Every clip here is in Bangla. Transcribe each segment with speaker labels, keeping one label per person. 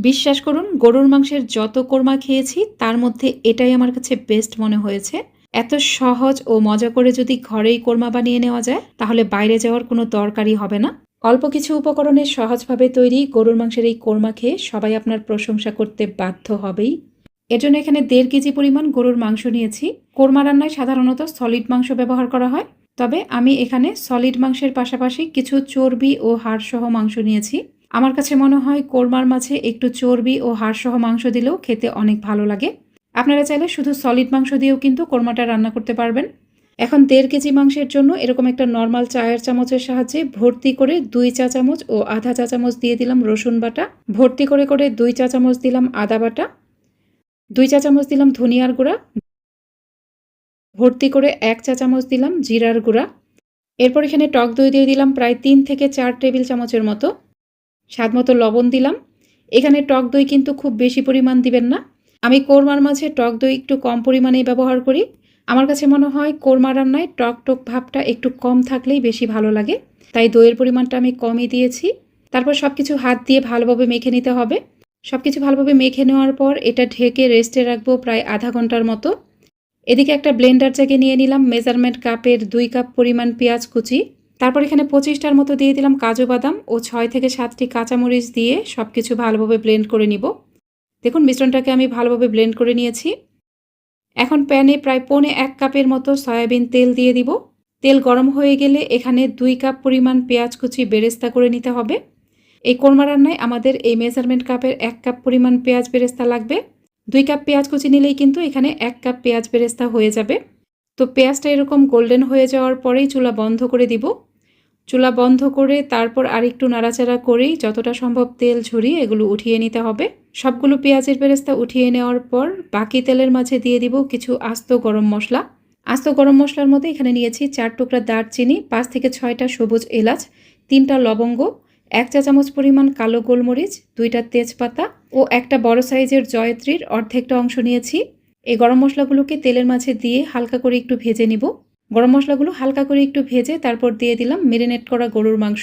Speaker 1: বিশ্বাস করুন গরুর মাংসের যত কোরমা খেয়েছি তার মধ্যে এটাই আমার কাছে বেস্ট মনে হয়েছে। এত সহজ ও মজা করে যদি ঘরেই কোরমা বানিয়ে নেওয়া যায় তাহলে বাইরে যাওয়ার কোনো দরকারই হবে না। অল্প কিছু উপকরণে সহজভাবে তৈরি গরুর মাংসের এই কোরমা খেয়ে সবাই আপনার প্রশংসা করতে বাধ্য হবেই। এর জন্য এখানে 1.5 কেজি পরিমাণ গরুর মাংস নিয়েছি। কোরমা রান্নায় সাধারণত সলিড মাংস ব্যবহার করা হয়, তবে আমি এখানে সলিড মাংসের পাশাপাশি কিছু চর্বি ও হাড়সহ মাংস নিয়েছি। আমার কাছে মনে হয় কোরমার মাঝে একটু চর্বি ও হাড়সহ মাংস দিলেও খেতে অনেক ভালো লাগে। আপনারা চাইলে শুধু সলিড মাংস দিয়েও কিন্তু কোরমাটা রান্না করতে পারবেন। এখন 1.5 কেজি মাংসের জন্য এরকম একটা নর্মাল চায়ের চামচের সাহায্যে ভর্তি করে 2 চা চামচ ও আধা চা চামচ দিয়ে দিলাম রসুন বাটা, ভর্তি করে 2 চা চামচ দিলাম আদা বাটা, 2 চা চামচ দিলাম ধনিয়ার গুঁড়া, ভর্তি করে 1 চা চামচ দিলাম জিরার গুঁড়া। এরপর এখানে টক দই দিয়ে দিলাম প্রায় 3 থেকে 4 টেবিল চামচের মতো। স্বাদ মতো লবণ দিলাম। এখানে টক দই কিন্তু খুব বেশি পরিমাণ দিবেন না। আমি কোরমার মাঝে টক দই একটু কম পরিমাণেই ব্যবহার করি। আমার কাছে মনে হয় কোরমা রান্নায় টক টক ভাবটা একটু কম থাকলেই বেশি ভালো লাগে, তাই দইয়ের পরিমাণটা আমি কমই দিয়েছি। তারপর সব কিছু হাত দিয়ে ভালোভাবে মেখে নিতে হবে। সব কিছু ভালোভাবে মেখে নেওয়ার পর এটা ঢেকে রেস্টে রাখবো প্রায় আধা ঘন্টার মতো। এদিকে একটা ব্লেন্ডার জাগে নিয়ে নিলাম মেজারমেন্ট কাপের 2 কাপ পরিমাণ পেঁয়াজ কুচি। তারপর এখানে 25টার মতো দিয়ে দিলাম কাজু বাদাম ও 6 থেকে 7টি কাঁচামরিচ দিয়ে সব কিছু ভালোভাবে ব্লেন্ড করে নিব। দেখুন মিশ্রণটাকে আমি ভালোভাবে ব্লেন্ড করে নিয়েছি। এখন প্যানে প্রায় 1.25 কাপের মতো সয়াবিন তেল দিয়ে দিব। তেল গরম হয়ে গেলে এখানে 2 কাপ পরিমাণ পেঁয়াজ কুচি বেরেস্তা করে নিতে হবে। এই কোরমা রান্নায় আমাদের এই মেজারমেন্ট কাপের 1 কাপ পরিমাণ পেঁয়াজ বেরেস্তা লাগবে। 2 কাপ পেঁয়াজ কুচি নিলেই কিন্তু এখানে 1 কাপ পেঁয়াজ বেরেস্তা হয়ে যাবে। তো পেঁয়াজটা এরকম গোল্ডেন হয়ে যাওয়ার পরেই চুলা বন্ধ করে দিব। চুলা বন্ধ করে তারপর আরেকটু নাড়াচাড়া করেই যতটা সম্ভব তেল ঝরিয়ে এগুলো উঠিয়ে নিতে হবে। সবগুলো পেঁয়াজের বেরেস্তা উঠিয়ে নেওয়ার পর বাকি তেলের মাঝে দিয়ে দিব কিছু আস্ত গরম মশলা। আস্ত গরম মশলার মধ্যে এখানে নিয়েছি 4 টুকরা দারচিনি, 5 থেকে 6টা সবুজ এলাচ, 3টা লবঙ্গ, 1 চা চামচ পরিমাণ কালো গোলমরিচ, 2টা তেজপাতা ও একটা বড় সাইজের জয়ত্রীর অর্ধেকটা অংশ নিয়েছি। এই গরম মশলাগুলোকে তেলের মাঝে দিয়ে হালকা করে একটু ভেজে নিব। গরম মশলাগুলো হালকা করে একটু ভেজে তারপর দিয়ে দিলাম মেরিনেট করা গরুর মাংস।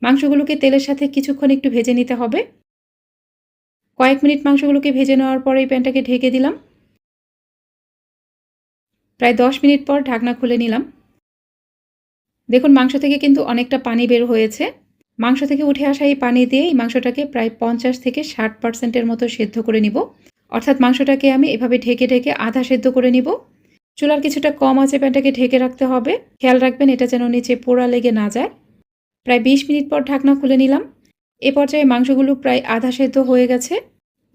Speaker 1: মাংসগুলোকে তেলের সাথে কিছুক্ষণ একটু ভেজে নিতে হবে। কয়েক মিনিট মাংসগুলোকে ভেজে নেওয়ার পরে এই প্যানটাকে ঢেকে দিলাম। প্রায় 10 মিনিট পর ঢাকনা খুলে নিলাম। দেখুন মাংস থেকে কিন্তু অনেকটা পানি বের হয়েছে। মাংস থেকে উঠে আসা এই পানি দিয়ে এই মাংসটাকে প্রায় 50 থেকে 60% মতো সেদ্ধ করে নিব। অর্থাৎ মাংসটাকে আমি এভাবে ঢেকে ঢেকে আধা সেদ্ধ করে নিব। চুলার কিছুটা কম আছে প্যানটাকে ঢেকে রাখতে হবে। খেয়াল রাখবেন এটা যেন নিচে পোড়া লেগে না যায়। প্রায় 20 মিনিট পর ঢাকনা খুলে নিলাম। এ পর্যায়ে মাংসগুলো প্রায় আধা সেদ্ধ হয়ে গেছে।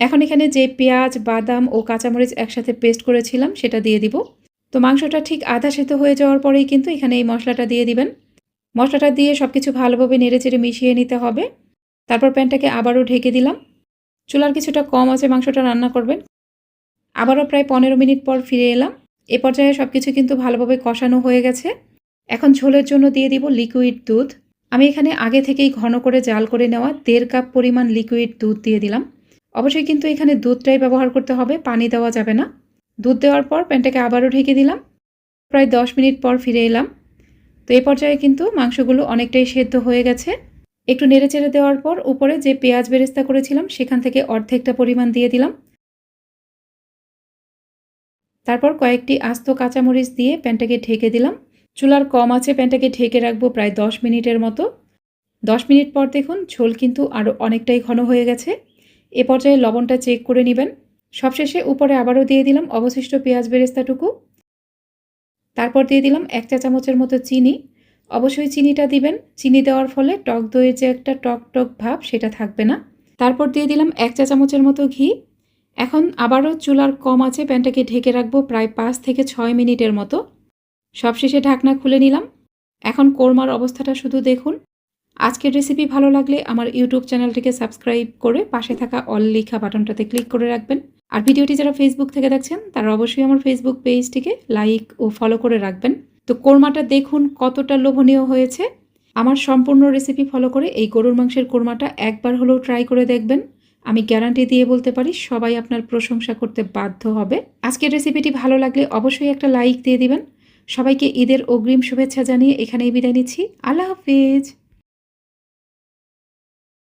Speaker 1: এখন এখানে যে পেঁয়াজ, বাদাম ও কাঁচামরিচ একসাথে পেস্ট করেছিলাম সেটা দিয়ে দিব। তো মাংসটা ঠিক আধা সেদ্ধ হয়ে যাওয়ার পরেই কিন্তু এখানে এই মশলাটা দিয়ে দিবেন। মশলাটা দিয়ে সব কিছু ভালোভাবে নেড়েচেড়ে মিশিয়ে নিতে হবে। তারপর প্যানটাকে আবারও ঢেকে দিলাম। চুলার কিছুটা কম আছে মাংসটা রান্না করবেন। আবারও প্রায় 15 মিনিট পর ফিরে এলাম। এ পর্যায়ে সব কিছু কিন্তু ভালোভাবে কষানো হয়ে গেছে। এখন ঝোলের জন্য দিয়ে দিব লিকুইড দুধ। আমি এখানে আগে থেকেই ঘন করে জাল করে নেওয়া 1.5 কাপ পরিমাণ লিকুইড দুধ দিয়ে দিলাম। অবশ্যই কিন্তু এখানে দুধটাই ব্যবহার করতে হবে, পানি দেওয়া যাবে না। দুধ দেওয়ার পর প্যানটাকে আবারও ঢেকে দিলাম। প্রায় 10 মিনিট পর ফিরে এলাম। তো এই পর্যায়ে কিন্তু মাংসগুলো অনেকটাই সেদ্ধ হয়ে গেছে। একটু নেড়েচেড়ে দেওয়ার পর উপরে যে পেঁয়াজ বেরেস্তা করেছিলাম সেখান থেকে অর্ধেকটা পরিমাণ দিয়ে দিলাম। তারপর কয়েকটি আস্ত কাঁচামরিচ দিয়ে প্যানটাকে ঢেকে দিলাম। চুলার কম আছে প্যানটাকে ঢেকে রাখবো প্রায় 10 মিনিটের মতো। 10 মিনিট পর দেখুন ঝোল কিন্তু আরও অনেকটাই ঘন হয়ে গেছে। এ পর্যায়ে লবণটা চেক করে নেবেন। সবশেষে উপরে আবারও দিয়ে দিলাম অবশিষ্ট পেঁয়াজ বেরেস্তাটুকু। তারপর দিয়ে দিলাম 1 চা চামচের মতো চিনি। অবশ্যই চিনিটা দিবেন। চিনি দেওয়ার ফলে টক দইয়ের যে একটা টক টক ভাব সেটা থাকবে না। তারপর দিয়ে দিলাম 1 চা চামচের মতো ঘি। এখন আবারও চুলার কম আছে প্যানটাকে ঢেকে রাখবো প্রায় 5 থেকে 6 মিনিটের মতো। সবশেষে ঢাকনা খুলে নিলাম। এখন কোরমার অবস্থাটা শুধু দেখুন। আজকের রেসিপি ভালো লাগলে আমার ইউটিউব চ্যানেলটিকে সাবস্ক্রাইব করে পাশে থাকা অল লেখা বাটনটাতে ক্লিক করে রাখবেন। আর ভিডিওটি যারা ফেসবুক থেকে দেখছেন তারা অবশ্যই আমার ফেসবুক পেজটিকে লাইক ও ফলো করে রাখবেন। তো কোরমাটা দেখুন কতটা লোভনীয় হয়েছে। আমার সম্পূর্ণ রেসিপি ফলো করে এই গরুর মাংসের কোরমাটা একবার হলেও ট্রাই করে দেখবেন। আমি গ্যারান্টি দিয়ে বলতে পারি সবাই আপনার প্রশংসা করতে বাধ্য হবে। আজকের রেসিপিটি ভালো লাগলে অবশ্যই একটা লাইক দিয়ে দিবেন। সবাইকে ঈদের অগ্রিম শুভেচ্ছা জানিয়ে এখানেই বিদায় নিচ্ছি। আল্লাহ হাফেজ।